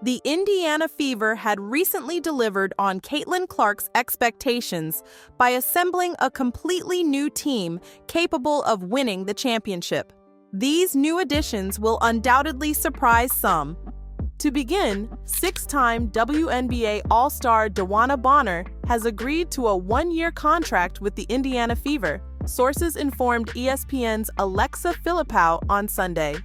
The Indiana Fever had recently delivered on Caitlin Clark's expectations by assembling a completely new team capable of winning the championship. These new additions will undoubtedly surprise some. To begin, six-time WNBA All-Star DeWanna Bonner has agreed to a one-year contract with the Indiana Fever, sources informed ESPN's Alexa Philippou on Sunday.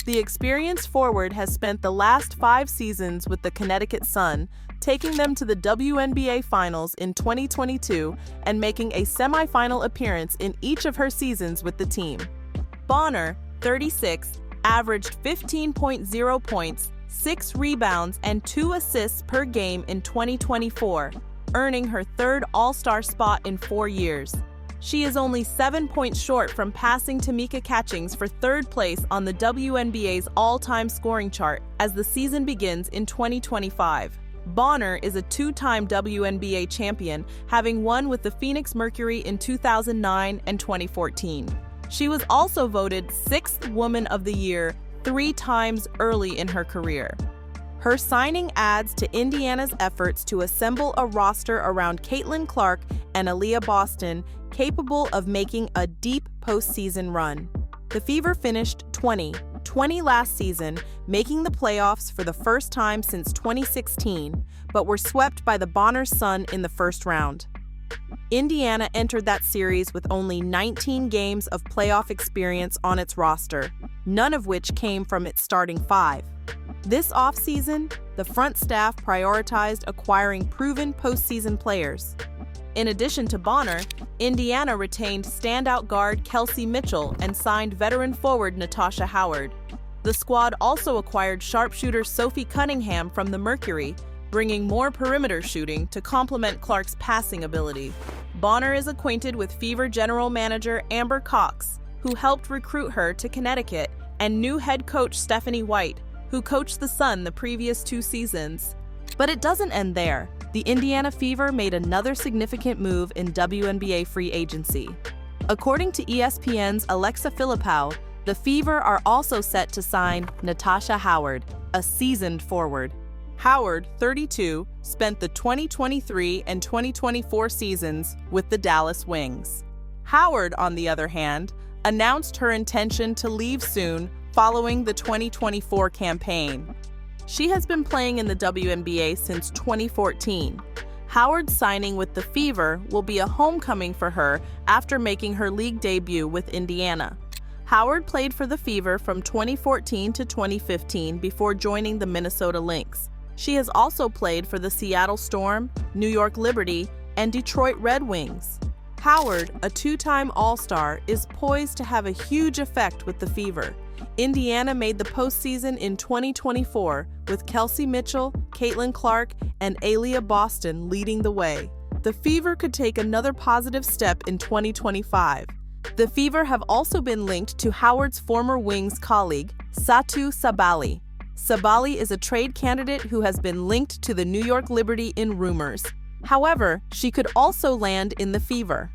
The experienced forward has spent the last 5 seasons with the Connecticut Sun, taking them to the WNBA Finals in 2022 and making a semifinal appearance in each of her seasons with the team. Bonner, 36, averaged 15.0 points, 6 rebounds, and 2 assists per game in 2024, earning her third All-Star spot in 4 years. She is only 7 points short from passing Tamika Catchings for third place on the WNBA's all-time scoring chart as the season begins in 2025. Bonner is a 2-time WNBA champion, having won with the Phoenix Mercury in 2009 and 2014. She was also voted 6th Woman of the Year 3 times early in her career. Her signing adds to Indiana's efforts to assemble a roster around Caitlin Clark and Aaliyah Boston, capable of making a deep postseason run. The Fever finished 20 last season, making the playoffs for the first time since 2016, but were swept by the Bonner Sun in the first round. Indiana entered that series with only 19 games of playoff experience on its roster, none of which came from its starting 5. This offseason, the front staff prioritized acquiring proven postseason players. In addition to Bonner, Indiana retained standout guard Kelsey Mitchell and signed veteran forward Natasha Howard. The squad also acquired sharpshooter Sophie Cunningham from the Mercury, bringing more perimeter shooting to complement Clark's passing ability. Bonner is acquainted with Fever general manager Amber Cox, who helped recruit her to Connecticut, and new head coach Stephanie White, who coached the Sun the previous 2 seasons. But it doesn't end there. The Indiana Fever made another significant move in WNBA free agency. According to ESPN's Alexa Philippou, the Fever are also set to sign Natasha Howard, a seasoned forward. Howard, 32, spent the 2023 and 2024 seasons with the Dallas Wings. Howard, on the other hand, announced her intention to leave soon following the 2024 campaign. She has been playing in the WNBA since 2014. Howard's signing with the Fever will be a homecoming for her after making her league debut with Indiana. Howard played for the Fever from 2014 to 2015 before joining the Minnesota Lynx. She has also played for the Seattle Storm, New York Liberty, and Detroit Red Wings. Howard, a 2-time All-Star, is poised to have a huge effect with the Fever. Indiana made the postseason in 2024 with Kelsey Mitchell, Caitlin Clark, and Aaliyah Boston leading the way. The Fever could take another positive step in 2025. The Fever have also been linked to Howard's former Wings colleague, Satou Sabally. Sabally is a trade candidate who has been linked to the New York Liberty in rumors. However, she could also land in the Fever.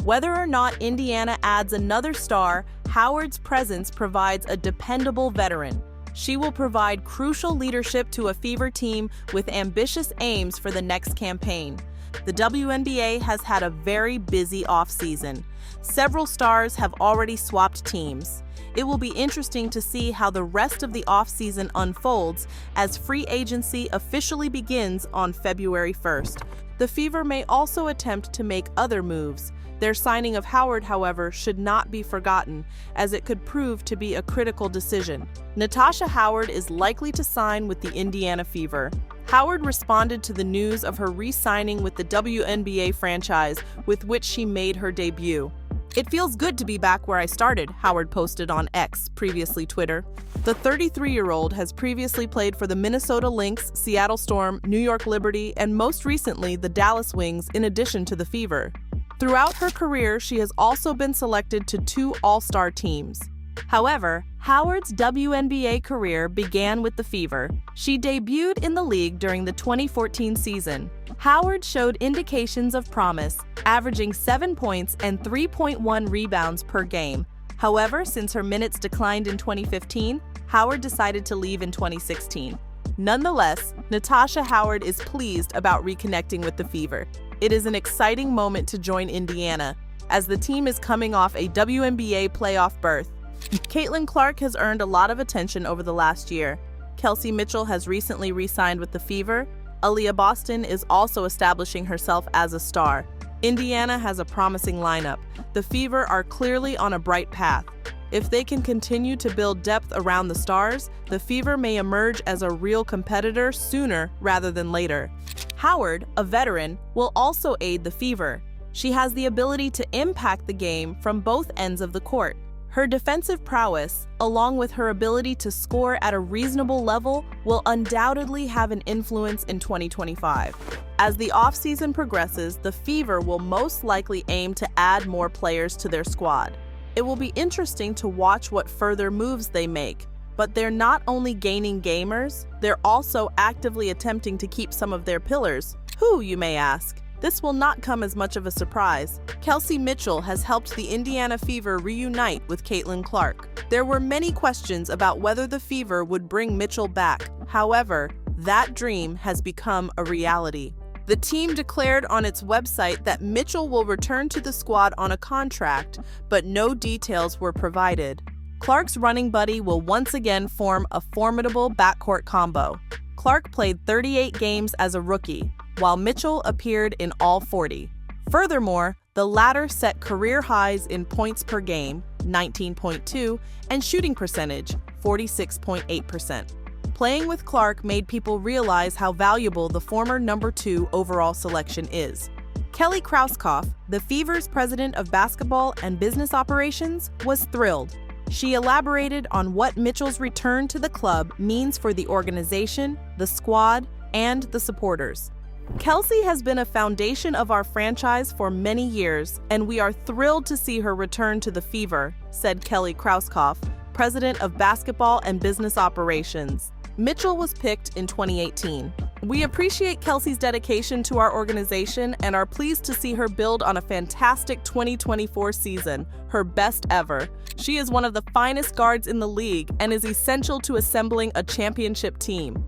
Whether or not Indiana adds another star, Howard's presence provides a dependable veteran. She will provide crucial leadership to a Fever team with ambitious aims for the next campaign. The WNBA has had a very busy offseason. Several stars have already swapped teams. It will be interesting to see how the rest of the offseason unfolds as free agency officially begins on February 1st. The Fever may also attempt to make other moves. Their signing of Howard, however, should not be forgotten, as it could prove to be a critical decision. Natasha Howard is likely to sign with the Indiana Fever. Howard responded to the news of her re-signing with the WNBA franchise with which she made her debut. "It feels good to be back where I started," Howard posted on X, previously Twitter. The 33-year-old has previously played for the Minnesota Lynx, Seattle Storm, New York Liberty, and most recently the Dallas Wings in addition to the Fever. Throughout her career, she has also been selected to 2 All-Star teams. However, Howard's WNBA career began with the Fever. She debuted in the league during the 2014 season. Howard showed indications of promise, averaging 7 points and 3.1 rebounds per game. However, since her minutes declined in 2015, Howard decided to leave in 2016. Nonetheless, Natasha Howard is pleased about reconnecting with the Fever. It is an exciting moment to join Indiana, as the team is coming off a WNBA playoff berth. Caitlin Clark has earned a lot of attention over the last year. Kelsey Mitchell has recently re-signed with the Fever. Aaliyah Boston is also establishing herself as a star. Indiana has a promising lineup. The Fever are clearly on a bright path. If they can continue to build depth around the stars, the Fever may emerge as a real competitor sooner rather than later. Howard, a veteran, will also aid the Fever. She has the ability to impact the game from both ends of the court. Her defensive prowess, along with her ability to score at a reasonable level, will undoubtedly have an influence in 2025. As the offseason progresses, the Fever will most likely aim to add more players to their squad. It will be interesting to watch what further moves they make, but they're not only gaining gamers, they're also actively attempting to keep some of their pillars. Who, you may ask? This will not come as much of a surprise. Kelsey Mitchell has helped the Indiana Fever reunite with Caitlin Clark. There were many questions about whether the Fever would bring Mitchell back. However, that dream has become a reality. The team declared on its website that Mitchell will return to the squad on a contract, but no details were provided. Clark's running buddy will once again form a formidable backcourt combo. Clark played 38 games as a rookie, while Mitchell appeared in all 40. Furthermore, the latter set career highs in points per game, 19.2, and shooting percentage, 46.8%. Playing with Clark made people realize how valuable the former number 2 overall selection is. Kelly Krauskopf, the Fever's president of basketball and business operations, was thrilled. She elaborated on what Mitchell's return to the club means for the organization, the squad, and the supporters. Kelsey has been a foundation of our franchise for many years, and we are thrilled to see her return to the Fever, said Kelly Krauskopf, president of basketball and business operations. Mitchell was picked in 2018. We appreciate Kelsey's dedication to our organization and are pleased to see her build on a fantastic 2024 season, her best ever. She is one of the finest guards in the league and is essential to assembling a championship team.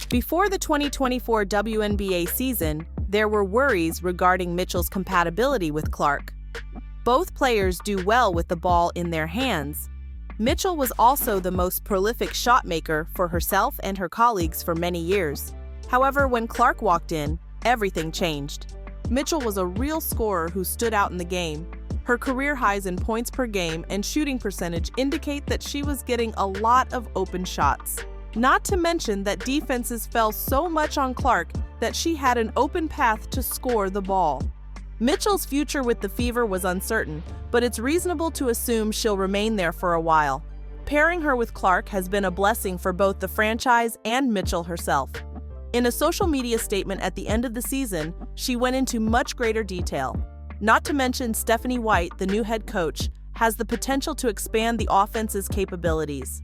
Before the 2024 WNBA season, there were worries regarding Mitchell's compatibility with Clark. Both players do well with the ball in their hands. Mitchell was also the most prolific shot maker for herself and her colleagues for many years. However, when Clark walked in, everything changed. Mitchell was a real scorer who stood out in the game. Her career highs in points per game and shooting percentage indicate that she was getting a lot of open shots. Not to mention that defenses fell so much on Clark that she had an open path to score the ball. Mitchell's future with the Fever was uncertain, but it's reasonable to assume she'll remain there for a while. Pairing her with Clark has been a blessing for both the franchise and Mitchell herself. In a social media statement at the end of the season, she went into much greater detail. Not to mention Stephanie White, the new head coach, has the potential to expand the offense's capabilities.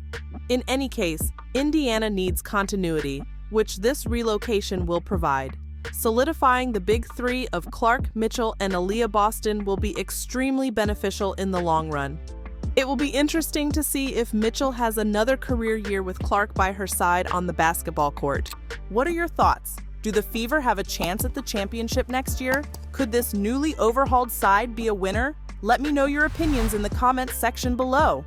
In any case, Indiana needs continuity, which this relocation will provide. Solidifying the big three of Clark, Mitchell, and Aaliyah Boston will be extremely beneficial in the long run. It will be interesting to see if Mitchell has another career year with Clark by her side on the basketball court. What are your thoughts? Do the Fever have a chance at the championship next year? Could this newly overhauled side be a winner? Let me know your opinions in the comments section below.